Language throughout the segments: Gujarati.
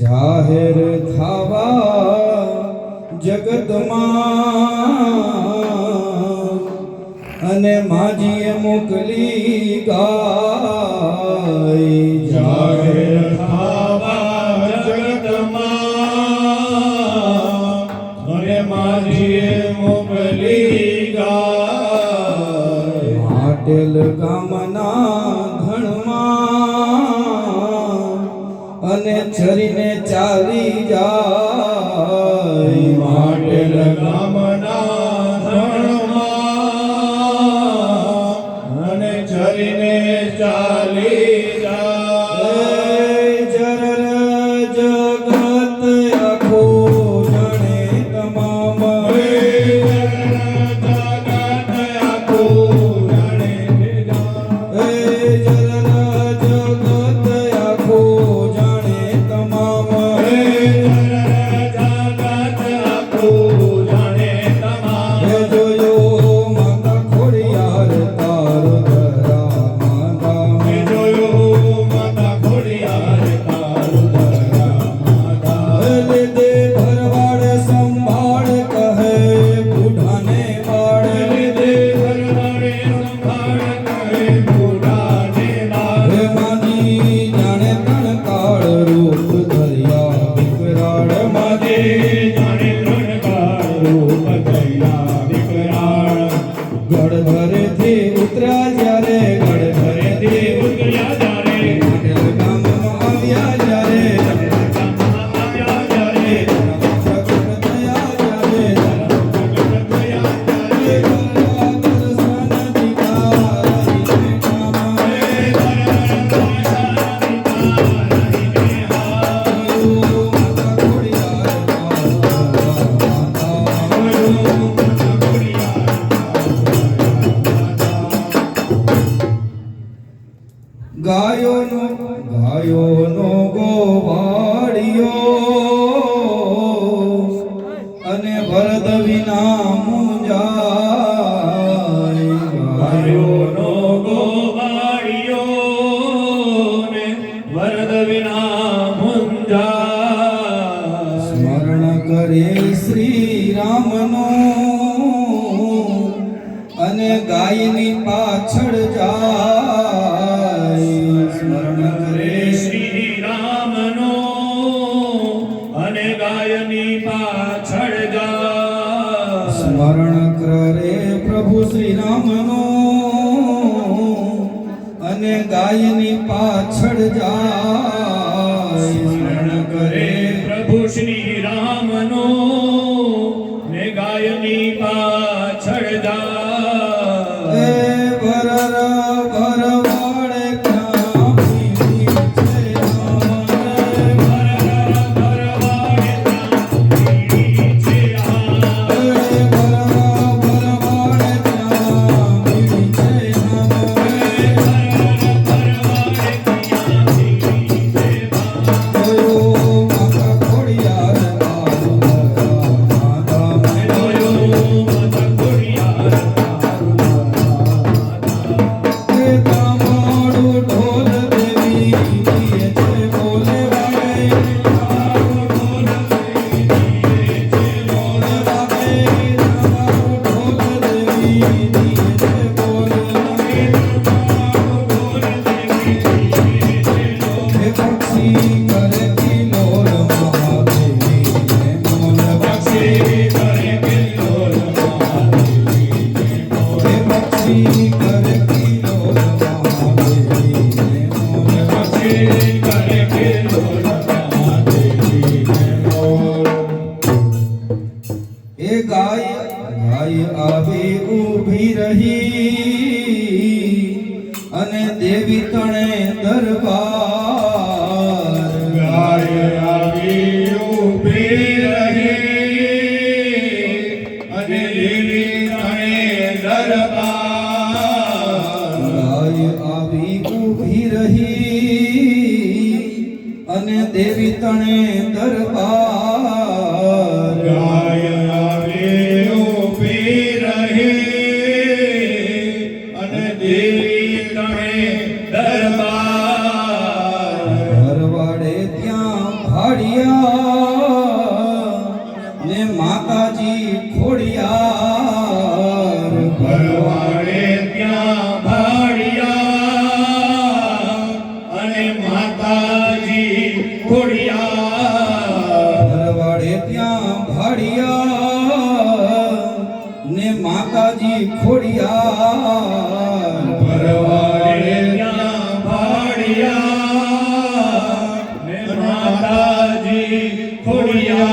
જાહેર થાવા જગતમાં અને માજીએ મોકલી ગાય જાહેર થાવા જગતમાં અને માજીએ મોકલી ગાય માટેલ ગામના અને ચરીને ચાલી જાય માટેલ ગામના ધણમાં અને ચરીને ચાલી જાય જરર જગત આખો જાણે તમામ જગત આખો જાણે ગાયોનો ગોવાળિયો અને ભરત વિના મુંજાય ગાયોનો ગોવાળિયો ને ભરત વિના મુંજાય સ્મરણ કરે શ્રી રામનું અને ગાયની પાછળ જાય સ્મરણ કરે શ્રી રામનો અને ગાયની પાછળ જાય સ્મરણ કરે પ્રભુ શ્રી રામનો અને ગાયની પાછળ જાય સ્મરણ કરે પ્રભુ શ્રી રામનો ને ગાયની પાછળ જાય માતા ખોડિયાર અને દેવી તણે દરબાર ગાય આવી ઊભી રહી અને દેવી તણે દરબાર ગાય આવી ઊભી રહી અને દેવી તણે દરબાર ગાય આવી ઊભી રહી અને દેવી તણે દરબાર ભરવાડે ત્યાં ભાડિયા ને માતાજી ખોડિયાર ભરવાડે ત્યાં ભાડિયા અને માતાજી ખોડિયાર ભરવાડે ત્યાં ભાડિયા ને માતાજી ખોડિયાર ભરવાડે ત્યાં ભાડિયા ને માતાજી ખોડિયાર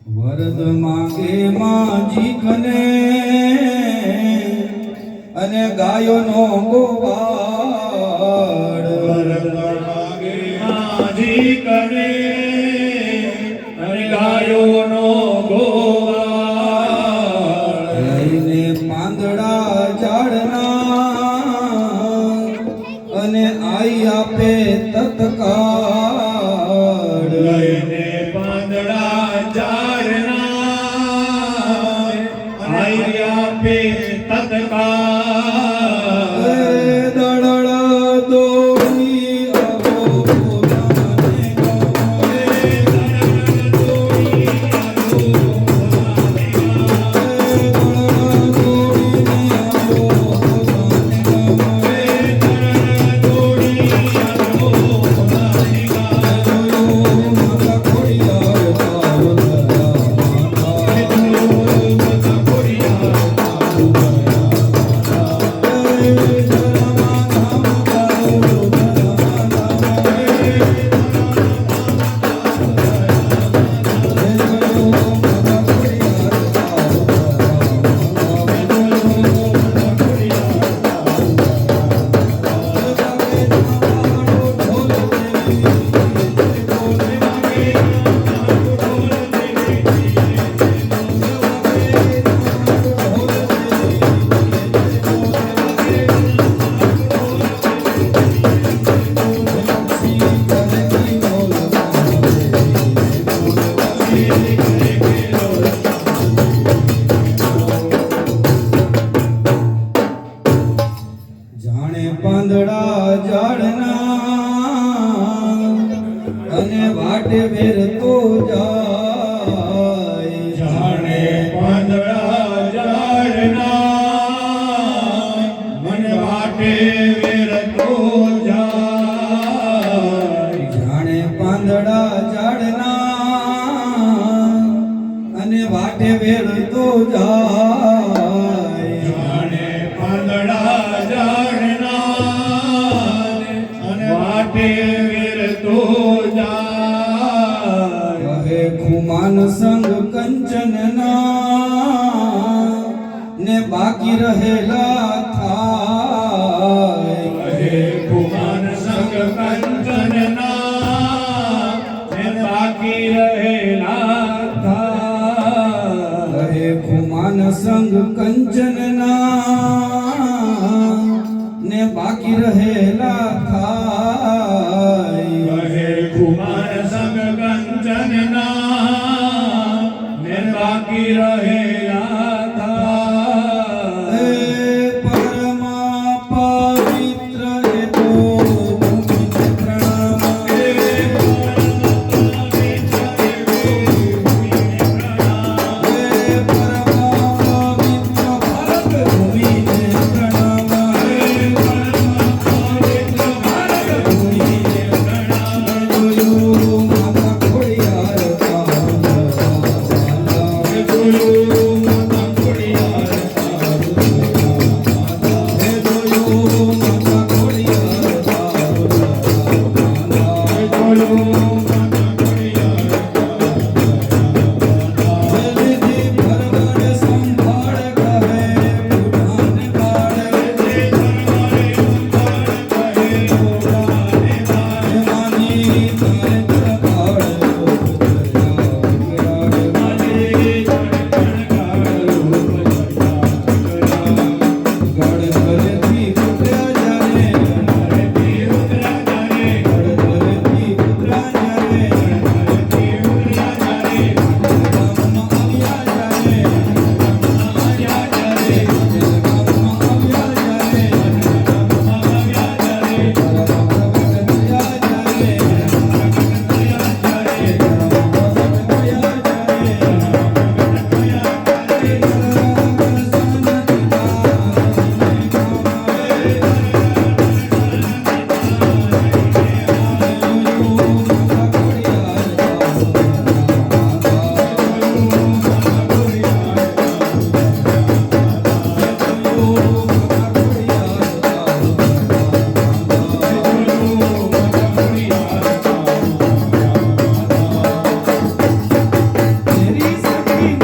વરદ માંગે માજી કને અને ગાયોનો ગોવાળ વરદ માંગે માજી કને અને ગાયોનો ગોવાળ લઈને પાંદડા ઝાડના અને આઈ આપે તત્કાળ લઈને પાંદડા ઝાડના આઈ આપે તત્કાળ દળળ દોડી આવો પોતાને ગમે. દળળ દોડીને આવો પોતાને ગમે. માતા ખોડિયાર તારો જાણે પાંદડા ઝાડના અને વાટે વેરતો જાય જાણે પાંદડા ઝાડના મન વાટે વેરતો જાય જાણે પાંદડા ઝાડના અને વાટે વેરતો જાય જાણે પાંદડા ઝાડના અને વાટે વાટે વીર તો જાય કહે ખુમાન સંગ કંચનના ને બાકી રહેલા થાય હે કુમાર સંગ કંચનના ને બાકી રહેલા થાય કહે ખુમાન સંગ કંચનના ને બાકી રહેલા થાય હે કુમાર સંગ કંચનના ને બાકી રહેલા થાય હે પરમા પવિત્ર એ તો ભૂમિને પ્રણામ હે પરમા પવિત્ર ભારત ભૂમિને પ્રણામ ભૂમિને પ્રણામ જોયું માતા ખોડિયાર તારા Oh